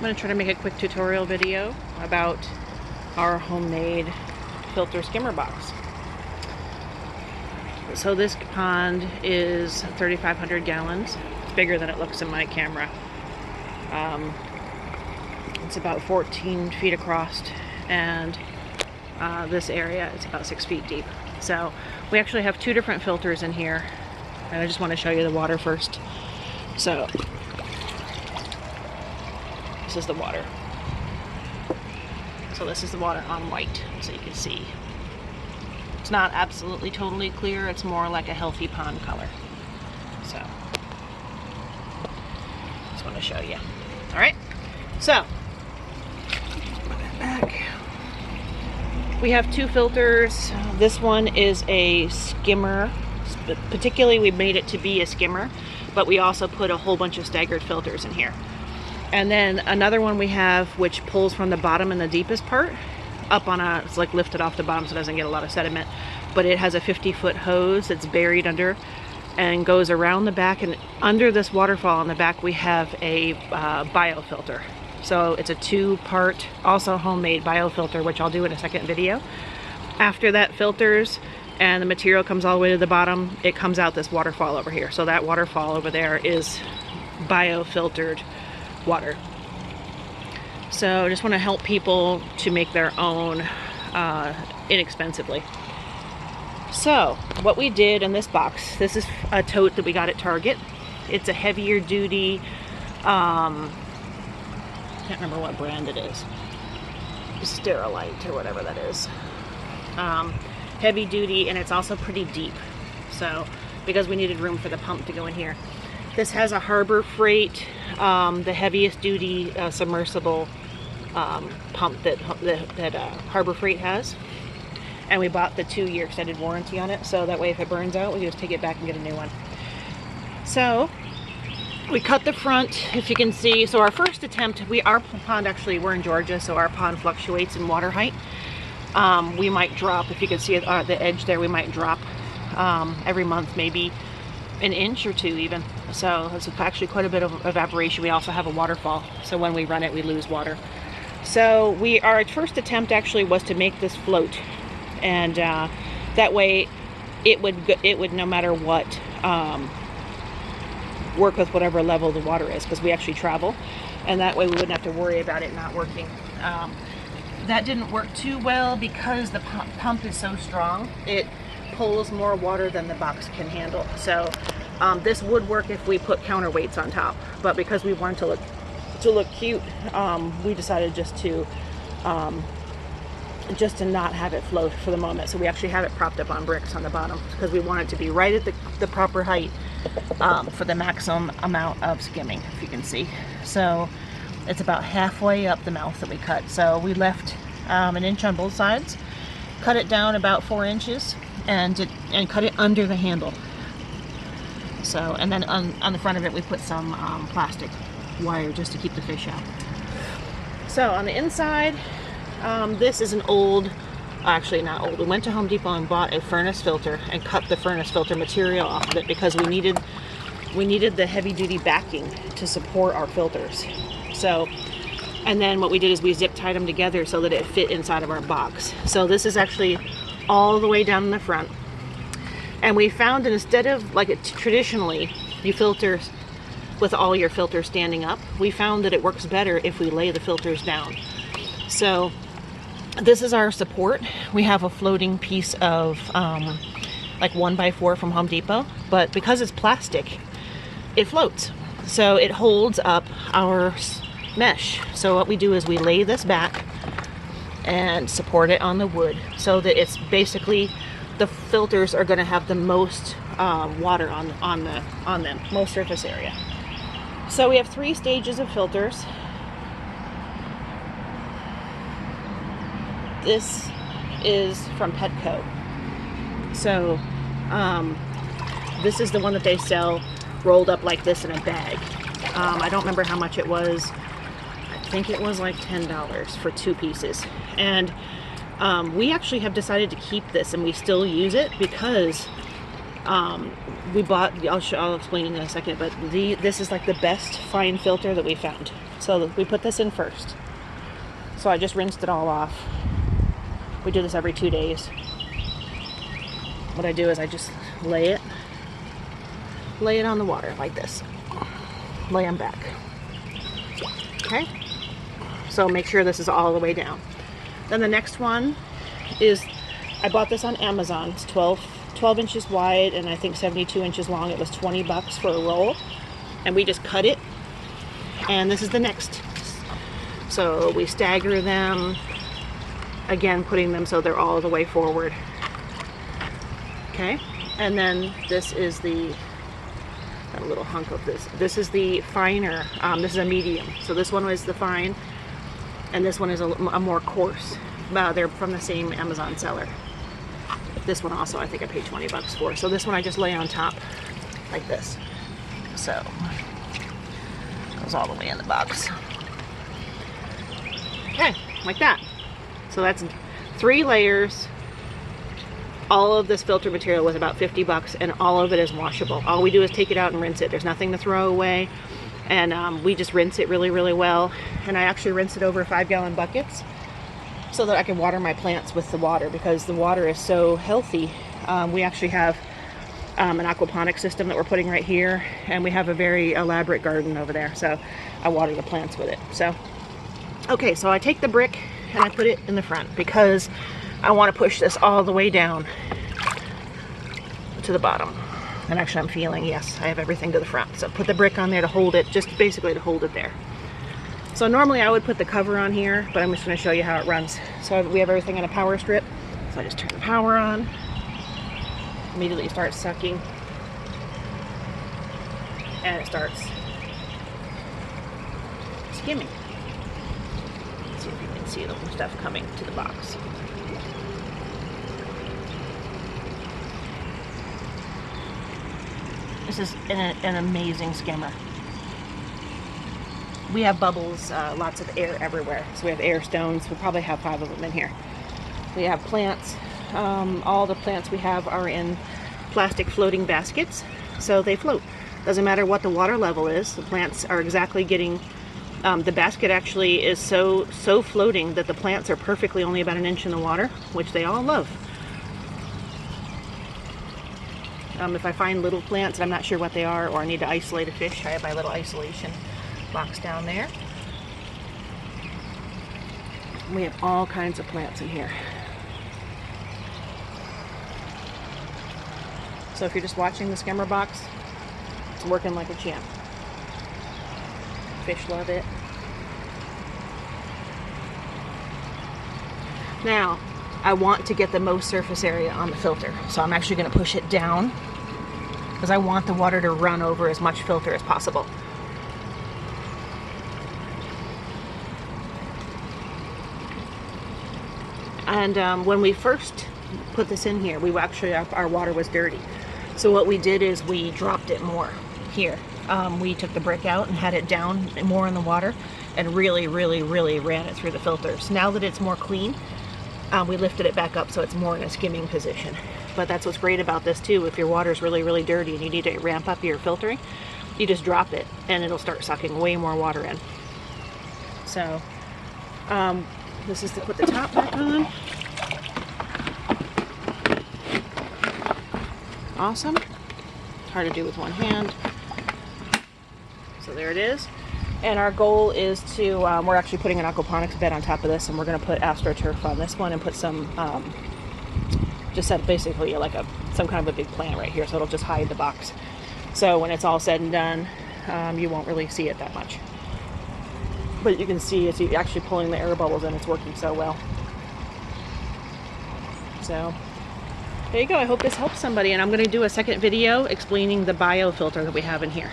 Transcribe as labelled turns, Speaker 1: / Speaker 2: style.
Speaker 1: going to try to make a quick tutorial video about our homemade filter skimmer box. So this pond is 3,500 gallons. It's bigger than it looks in my camera. It's about 14 feet across, and this area is about 6 feet deep. So we actually have two different filters in here, and I just want to show you the water first. So this is the water. So this is the water on white, so you can see. It's not absolutely totally clear, it's more like a healthy pond color. So, just want to show you. Alright, so, put it back. We have two filters. This one is a skimmer. Particularly, we made it to be a skimmer, but we also put a whole bunch of staggered filters in here. And then another one we have which pulls from the bottom in the deepest part up on a, it's like lifted off the bottom so it doesn't get a lot of sediment, but it has a 50-foot hose that's buried under and goes around the back, and under this waterfall on the back we have a biofilter. So it's a two-part, also homemade biofilter, which I'll do in a second video. After that filters and the material comes all the way to the bottom, it comes out this waterfall over here. So that waterfall over there is biofiltered water. So I just want to help people to make their own inexpensively. So what we did in this box, this is a tote that we got at Target. It's a heavier duty, can't remember what brand it is, Sterilite or whatever that is. Heavy duty, and it's also pretty deep. So because we needed room for the pump to go in here. This has a Harbor Freight, the heaviest duty submersible pump that Harbor Freight has. And we bought the 2-year extended warranty on it, so that way if it burns out, we just take it back and get a new one. So we cut the front, if you can see. So our first attempt, our pond actually, we're in Georgia, so our pond fluctuates in water height. We might drop, if you can see the edge there, we might drop every month, maybe an inch or two even. So it's actually quite a bit of evaporation. We also have a waterfall, so when we run it we lose water. So our first attempt actually was to make this float, and that way it would no matter what work with whatever level the water is, because we actually travel, and that way we wouldn't have to worry about it not working. That didn't work too well because the pump is so strong. It pulls more water than the box can handle. So this would work if we put counterweights on top, but because we wanted to look cute, we decided just to not have it float for the moment. So we actually have it propped up on bricks on the bottom because we want it to be right at the proper height for the maximum amount of skimming, if you can see. So it's about halfway up the mouth that we cut. So we left an inch on both sides, cut it down about 4 inches, and cut it under the handle. So, and then on the front of it we put some plastic wire just to keep the fish out. So on the inside, this is an old, actually not old, we went to Home Depot and bought a furnace filter and cut the furnace filter material off of it because we needed the heavy duty backing to support our filters. So, and then what we did is we zip tied them together so that it fit inside of our box. So this is actually all the way down in the front, and we found that instead of like traditionally you filter with all your filters standing up, we found that it works better if we lay the filters down. So this is our support. We have a floating piece of like 1x4 from Home Depot, but because it's plastic, it floats, so it holds up our mesh. So what we do is we lay this back and support it on the wood so that it's basically, the filters are going to have the most water on them, most surface area. So we have 3 stages of filters. This is from Petco. So this is the one that they sell rolled up like this in a bag. I don't remember how much it was. I think it was like $10 for 2 pieces. And we actually have decided to keep this, and we still use it because We bought, I'll explain in a second, but this is like the best fine filter that we found. So we put this in first. So I just rinsed it all off. We do this every 2 days. What I do is I just lay it on the water like this. Lay them back. Okay? So make sure this is all the way down. Then the next one is, I bought this on Amazon. It's 12 inches wide and I think 72 inches long. It was $20 for a roll. And we just cut it. And this is the next. So we stagger them. Again, putting them so they're all the way forward. Okay? And then this is the, got a little hunk of this. This is the finer. This is a medium. So this one was the fine. And this one is a more coarse. They're from the same Amazon seller. This one also I think I paid $20 for. So this one I just lay on top like this. So goes all the way in the box. Okay, like that. So that's 3 layers. All of this filter material was about $50 and all of it is washable. All we do is take it out and rinse it. There's nothing to throw away. And we just rinse it really, really well. And I actually rinse it over 5-gallon buckets so that I can water my plants with the water because the water is so healthy. We actually have an aquaponics system that we're putting right here, and we have a very elaborate garden over there, so I water the plants with it. So, okay, so I take the brick and I put it in the front because I want to push this all the way down to the bottom. And actually I'm feeling, yes, I have everything to the front. So put the brick on there to hold it, just basically to hold it there. So normally I would put the cover on here, but I'm just going to show you how it runs. So we have everything in a power strip. So I just turn the power on. Immediately starts sucking. And it starts skimming. Let's see if you can see the stuff coming to the box. This is an amazing skimmer. We have bubbles, lots of air everywhere. So we have air stones. We probably have 5 of them in here. We have plants. All the plants we have are in plastic floating baskets, so they float. Doesn't matter what the water level is. The plants are exactly getting. The basket actually is so floating that the plants are perfectly only about 1 inch in the water, which they all love. If I find little plants and I'm not sure what they are, or I need to isolate a fish, I have my little isolation box down there. We have all kinds of plants in here. So if you're just watching the skimmer box, it's working like a champ. Fish love it. Now, I want to get the most surface area on the filter, so I'm actually going to push it down because I want the water to run over as much filter as possible. And when we first put this in here, we actually, our water was dirty. So what we did is we dropped it more here. We took the brick out and had it down more in the water and really ran it through the filters. Now that it's more clean, we lifted it back up so it's more in a skimming position. But that's what's great about this too. If your water is really dirty and you need to ramp up your filtering, you just drop it and it'll start sucking way more water in. So this is to put the top back on. Awesome. Hard to do with one hand. So there it is. And our goal is to, we're actually putting an aquaponics bed on top of this, and we're going to put AstroTurf on this one and put some, just set basically like some kind of a big plant right here, so it'll just hide the box. So when it's all said and done, you won't really see it that much. But you can see it's actually pulling the air bubbles in. It's working so well. So there you go. I hope this helps somebody, and I'm going to do a second video explaining the biofilter that we have in here.